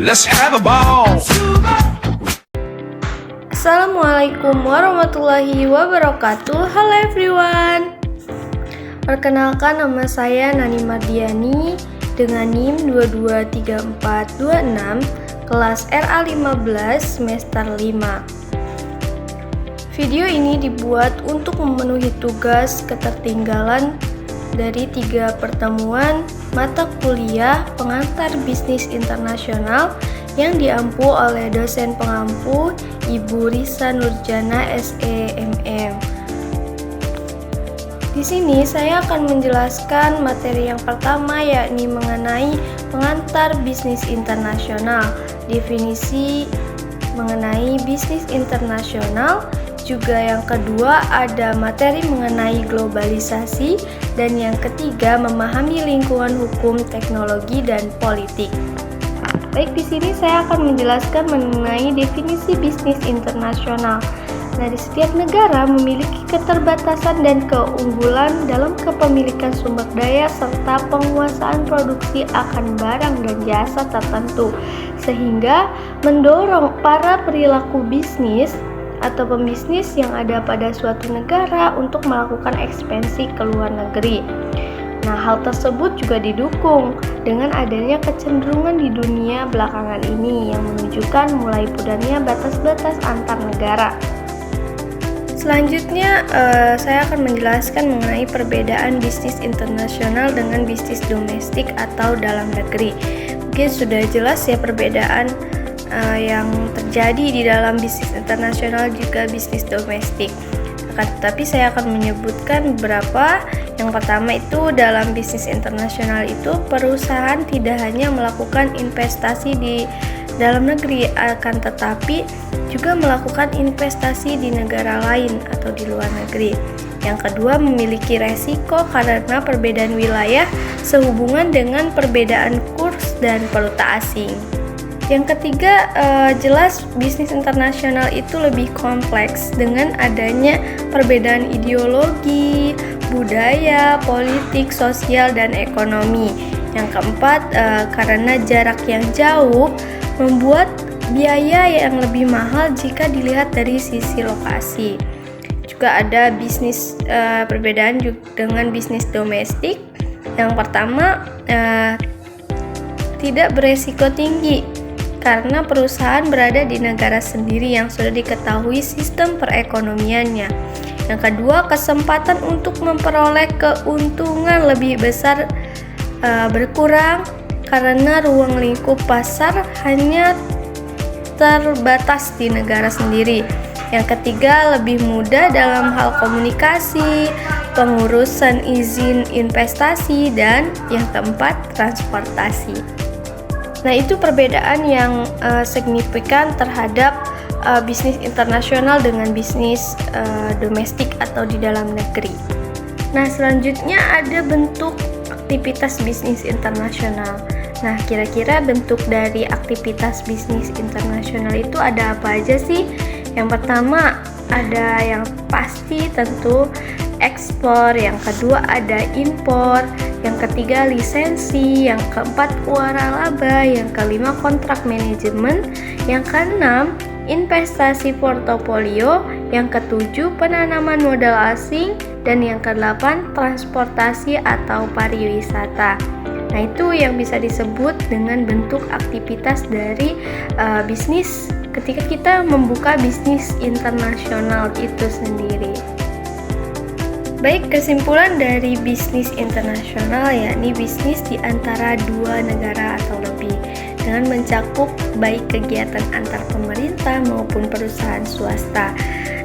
Let's have a ball. Assalamualaikum warahmatullahi wabarakatuh. Halo everyone. Perkenalkan, nama saya Nani Mardiani dengan NIM 223426 kelas RA15 semester 5. Video ini dibuat untuk memenuhi tugas ketertinggalan dari 3 pertemuan mata kuliah pengantar bisnis internasional yang diampu oleh dosen pengampu Ibu Risa Nurjana SEMM. Di sini saya akan menjelaskan materi yang pertama, yakni mengenai pengantar bisnis internasional, definisi mengenai bisnis internasional. Juga yang kedua ada materi mengenai globalisasi, dan yang ketiga memahami lingkungan hukum, teknologi, dan politik. Baik, di sini saya akan menjelaskan mengenai definisi bisnis internasional. Nah, di setiap negara memiliki keterbatasan dan keunggulan dalam kepemilikan sumber daya serta penguasaan produksi akan barang dan jasa tertentu, sehingga mendorong para perilaku bisnis atau pembisnis yang ada pada suatu negara untuk melakukan ekspansi ke luar negeri. Nah, hal tersebut juga didukung dengan adanya kecenderungan di dunia belakangan ini yang menunjukkan mulai pudarnya batas-batas antar negara. Selanjutnya, saya akan menjelaskan mengenai perbedaan bisnis internasional dengan bisnis domestik atau dalam negeri. Mungkin sudah jelas ya perbedaan yang terjadi di dalam bisnis internasional juga bisnis domestik. Tetapi saya akan menyebutkan beberapa. Yang pertama itu dalam bisnis internasional itu perusahaan tidak hanya melakukan investasi di dalam negeri, akan tetapi juga melakukan investasi di negara lain atau di luar negeri. Yang kedua, memiliki resiko karena perbedaan wilayah sehubungan dengan perbedaan kurs dan valuta asing. Yang ketiga, jelas bisnis internasional itu lebih kompleks dengan adanya perbedaan ideologi, budaya, politik, sosial, dan ekonomi. Yang keempat, karena jarak yang jauh membuat biaya yang lebih mahal jika dilihat dari sisi lokasi. Juga ada bisnis perbedaan dengan bisnis domestik. Yang pertama, tidak beresiko tinggi karena perusahaan berada di negara sendiri yang sudah diketahui sistem perekonomiannya. Yang kedua, kesempatan untuk memperoleh keuntungan lebih besar berkurang karena ruang lingkup pasar hanya terbatas di negara sendiri. Yang ketiga, lebih mudah dalam hal komunikasi, pengurusan izin investasi, dan yang keempat, transportasi. Nah, itu perbedaan yang signifikan terhadap bisnis internasional dengan bisnis domestik atau di dalam negeri. Nah, selanjutnya ada bentuk aktivitas bisnis internasional. Nah, kira-kira bentuk dari aktivitas bisnis internasional itu ada apa aja sih? Yang pertama, ada yang pasti tentu ekspor, yang kedua ada impor, yang ketiga lisensi, yang keempat waralaba, yang kelima kontrak manajemen, yang keenam investasi portofolio, yang ketujuh penanaman modal asing, dan yang kedelapan transportasi atau pariwisata. Nah, itu yang bisa disebut dengan bentuk aktivitas dari bisnis ketika kita membuka bisnis internasional itu sendiri. Baik, kesimpulan dari bisnis internasional yakni bisnis di antara 2 negara atau lebih dengan mencakup baik kegiatan antar pemerintah maupun perusahaan swasta.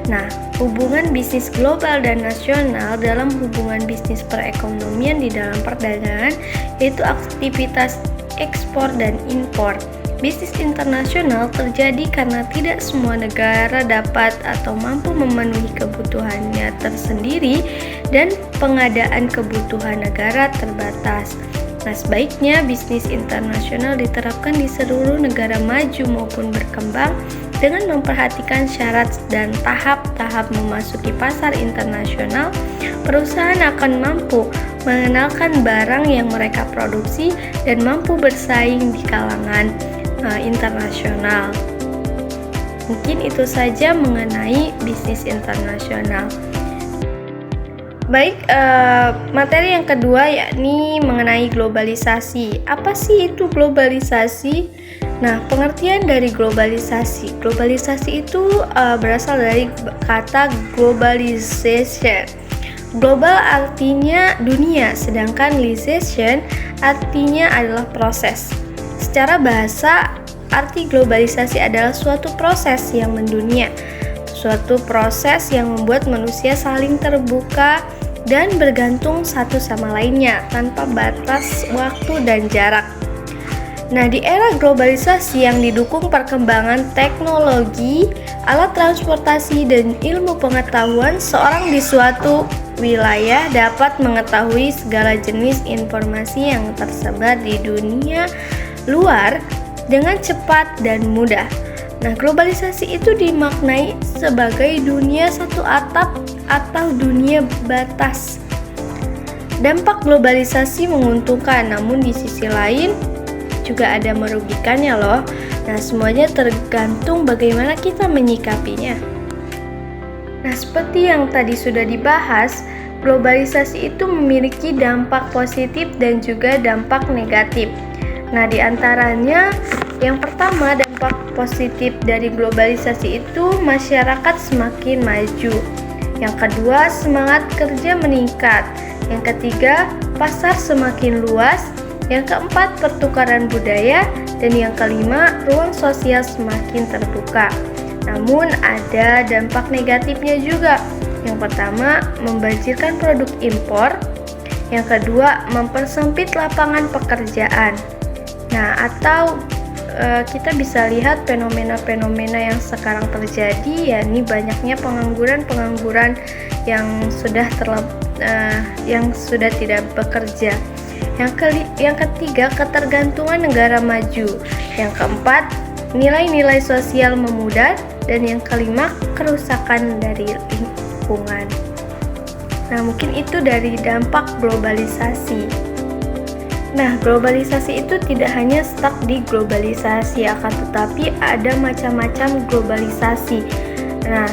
Nah, hubungan bisnis global dan nasional dalam hubungan bisnis perekonomian di dalam perdagangan yaitu aktivitas ekspor dan impor. Bisnis internasional terjadi karena tidak semua negara dapat atau mampu memenuhi kebutuhannya tersendiri dan pengadaan kebutuhan negara terbatas. Nah, sebaiknya bisnis internasional diterapkan di seluruh negara maju maupun berkembang dengan memperhatikan syarat dan tahap-tahap memasuki pasar internasional. Perusahaan akan mampu mengenalkan barang yang mereka produksi dan mampu bersaing di kalangan internasional. Mungkin itu saja mengenai bisnis internasional. Baik, materi yang kedua yakni mengenai globalisasi. Apa sih itu globalisasi? Nah, pengertian dari globalisasi. Globalisasi itu berasal dari kata globalization. Global artinya dunia, sedangkan lisation artinya adalah proses. Secara bahasa, arti globalisasi adalah suatu proses yang mendunia, suatu proses yang membuat manusia saling terbuka dan bergantung satu sama lainnya tanpa batas waktu dan jarak. Nah, di era globalisasi yang didukung perkembangan teknologi, alat transportasi, dan ilmu pengetahuan, seorang di suatu wilayah dapat mengetahui segala jenis informasi yang tersebar di dunia luar dengan cepat dan mudah. Nah, globalisasi itu dimaknai sebagai dunia satu atap atau dunia batas. Dampak globalisasi menguntungkan, namun di sisi lain juga ada merugikannya loh. Nah, semuanya tergantung bagaimana kita menyikapinya. Nah, seperti yang tadi sudah dibahas, globalisasi itu memiliki dampak positif dan juga dampak negatif. Nah, di antaranya yang pertama, dampak positif dari globalisasi itu masyarakat semakin maju. Yang kedua, semangat kerja meningkat. Yang ketiga, pasar semakin luas. Yang keempat, pertukaran budaya. Dan yang kelima, ruang sosial semakin terbuka. Namun ada dampak negatifnya juga. Yang pertama, membanjirkan produk impor. Yang kedua, mempersempit lapangan pekerjaan. Nah, atau kita bisa lihat fenomena-fenomena yang sekarang terjadi, yakni banyaknya pengangguran yang sudah tidak bekerja. Yang ketiga, ketergantungan negara maju. Yang keempat, nilai-nilai sosial memudar. Dan yang kelima, kerusakan dari lingkungan. Nah, mungkin itu dari dampak globalisasi. Nah, globalisasi itu tidak hanya stuck di globalisasi, akan tetapi ada macam-macam globalisasi. Nah,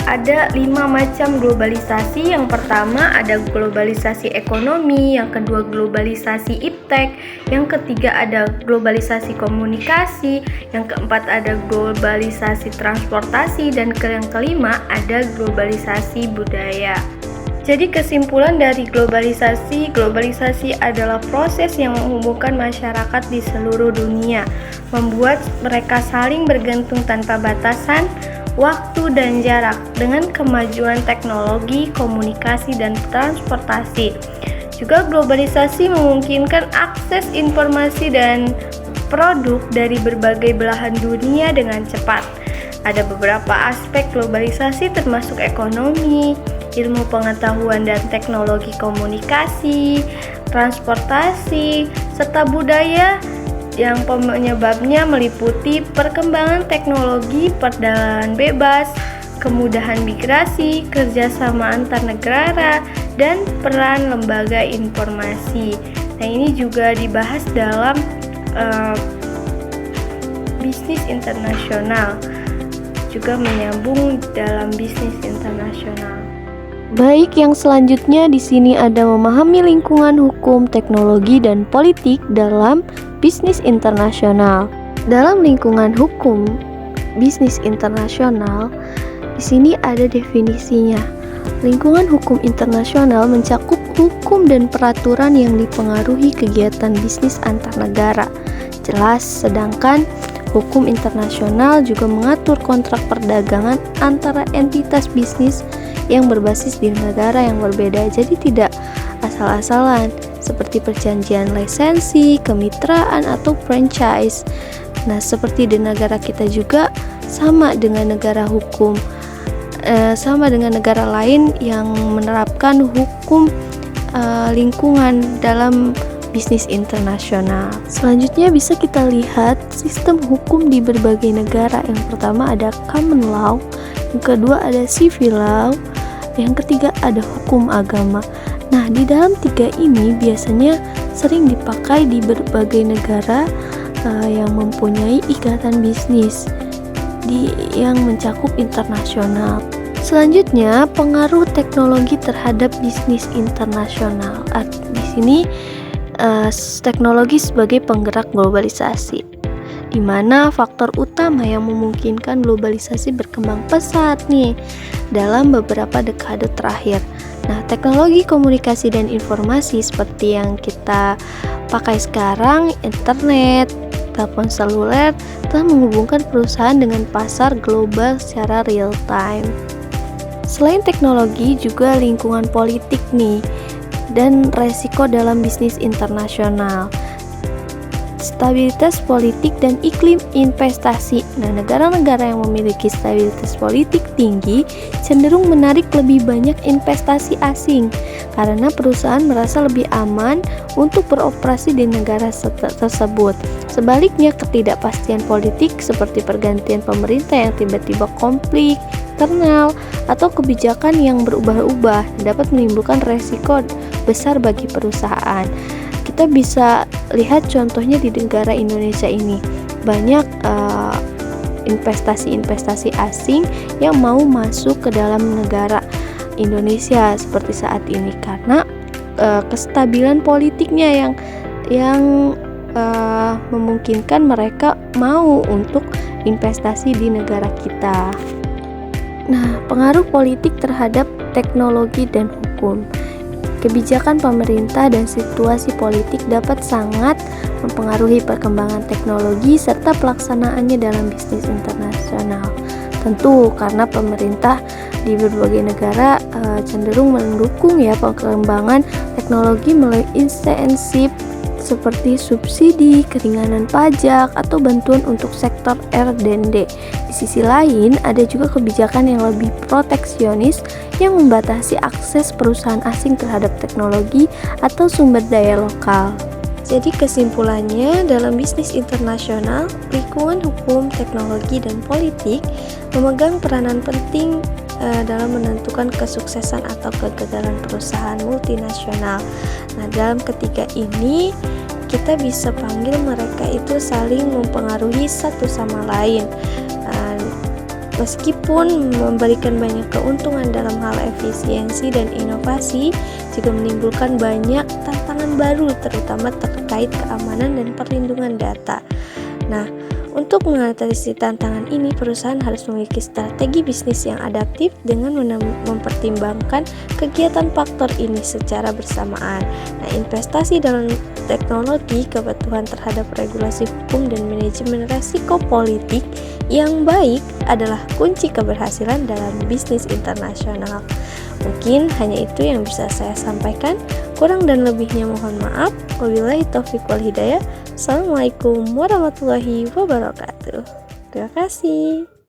ada 5 macam globalisasi. Yang pertama ada globalisasi ekonomi, yang kedua globalisasi iptek, yang ketiga ada globalisasi komunikasi, yang keempat ada globalisasi transportasi, dan yang kelima ada globalisasi budaya. Jadi kesimpulan dari globalisasi adalah proses yang menghubungkan masyarakat di seluruh dunia, membuat mereka saling bergantung tanpa batasan waktu dan jarak. Dengan kemajuan teknologi, komunikasi, dan transportasi, juga globalisasi memungkinkan akses informasi dan produk dari berbagai belahan dunia dengan cepat. Ada beberapa aspek globalisasi termasuk ekonomi, ilmu pengetahuan dan teknologi komunikasi, transportasi, serta budaya yang penyebabnya meliputi perkembangan teknologi, perdagangan bebas, kemudahan migrasi, kerjasama antar negara, dan peran lembaga informasi. Nah, ini juga dibahas dalam bisnis internasional, juga menyambung dalam bisnis internasional. Baik, yang selanjutnya di sini ada memahami lingkungan hukum, teknologi, dan politik dalam bisnis internasional. Dalam lingkungan hukum bisnis internasional, di sini ada definisinya. Lingkungan hukum internasional mencakup hukum dan peraturan yang dipengaruhi kegiatan bisnis antar negara. Jelas, sedangkan hukum internasional juga mengatur kontrak perdagangan antara entitas bisnis yang berbasis di negara yang berbeda. Jadi tidak asal-asalan seperti perjanjian lisensi, kemitraan, atau franchise. Nah, seperti di negara kita juga sama dengan negara hukum, sama dengan negara lain yang menerapkan hukum lingkungan dalam bisnis internasional. Selanjutnya bisa kita lihat sistem hukum di berbagai negara. Yang pertama ada common law, yang kedua ada civil law, yang ketiga ada hukum agama. Nah, di dalam tiga ini biasanya sering dipakai di berbagai negara yang mempunyai ikatan bisnis yang mencakup internasional. Selanjutnya, pengaruh teknologi terhadap bisnis internasional. Di sini teknologi sebagai penggerak globalisasi, di mana faktor utama yang memungkinkan globalisasi berkembang pesat nih dalam beberapa dekade terakhir. Nah, teknologi komunikasi dan informasi seperti yang kita pakai sekarang, internet, telepon seluler, telah menghubungkan perusahaan dengan pasar global secara real time. Selain teknologi, juga lingkungan politik nih, dan resiko dalam bisnis internasional. Stabilitas politik dan iklim investasi. Nah, negara-negara yang memiliki stabilitas politik tinggi cenderung menarik lebih banyak investasi asing karena perusahaan merasa lebih aman untuk beroperasi di negara tersebut. Sebaliknya, ketidakpastian politik seperti pergantian pemerintah yang tiba-tiba konflik internal atau kebijakan yang berubah-ubah dapat menimbulkan resiko besar bagi perusahaan. Kita bisa lihat contohnya di negara Indonesia ini, banyak investasi-investasi asing yang mau masuk ke dalam negara Indonesia seperti saat ini karena kestabilan politiknya yang memungkinkan mereka mau untuk investasi di negara kita. Nah, pengaruh politik terhadap teknologi dan hukum. Kebijakan pemerintah dan situasi politik dapat sangat mempengaruhi perkembangan teknologi serta pelaksanaannya dalam bisnis internasional. Tentu karena pemerintah di berbagai negara cenderung mendukung ya perkembangan teknologi melalui insentif seperti subsidi, keringanan pajak, atau bantuan untuk sektor R&D. Di sisi lain, ada juga kebijakan yang lebih proteksionis yang membatasi akses perusahaan asing terhadap teknologi atau sumber daya lokal. Jadi kesimpulannya, dalam bisnis internasional, lingkungan hukum, teknologi, dan politik memegang peranan penting dalam menentukan kesuksesan atau kegagalan perusahaan multinasional. Nah, dalam ketiga ini kita bisa panggil mereka itu saling mempengaruhi satu sama lain. Meskipun memberikan banyak keuntungan dalam hal efisiensi dan inovasi, juga menimbulkan banyak tantangan baru terutama terkait keamanan dan perlindungan data. Nah, untuk mengatasi tantangan ini, perusahaan harus memiliki strategi bisnis yang adaptif dengan mempertimbangkan kegiatan faktor ini secara bersamaan. Nah, investasi dalam teknologi, kepatuhan terhadap regulasi hukum, dan manajemen resiko politik yang baik adalah kunci keberhasilan dalam bisnis internasional. Mungkin hanya itu yang bisa saya sampaikan. Kurang dan lebihnya mohon maaf. Wabillahi taufiq wal hidayah. Assalamualaikum warahmatullahi wabarakatuh. Terima kasih.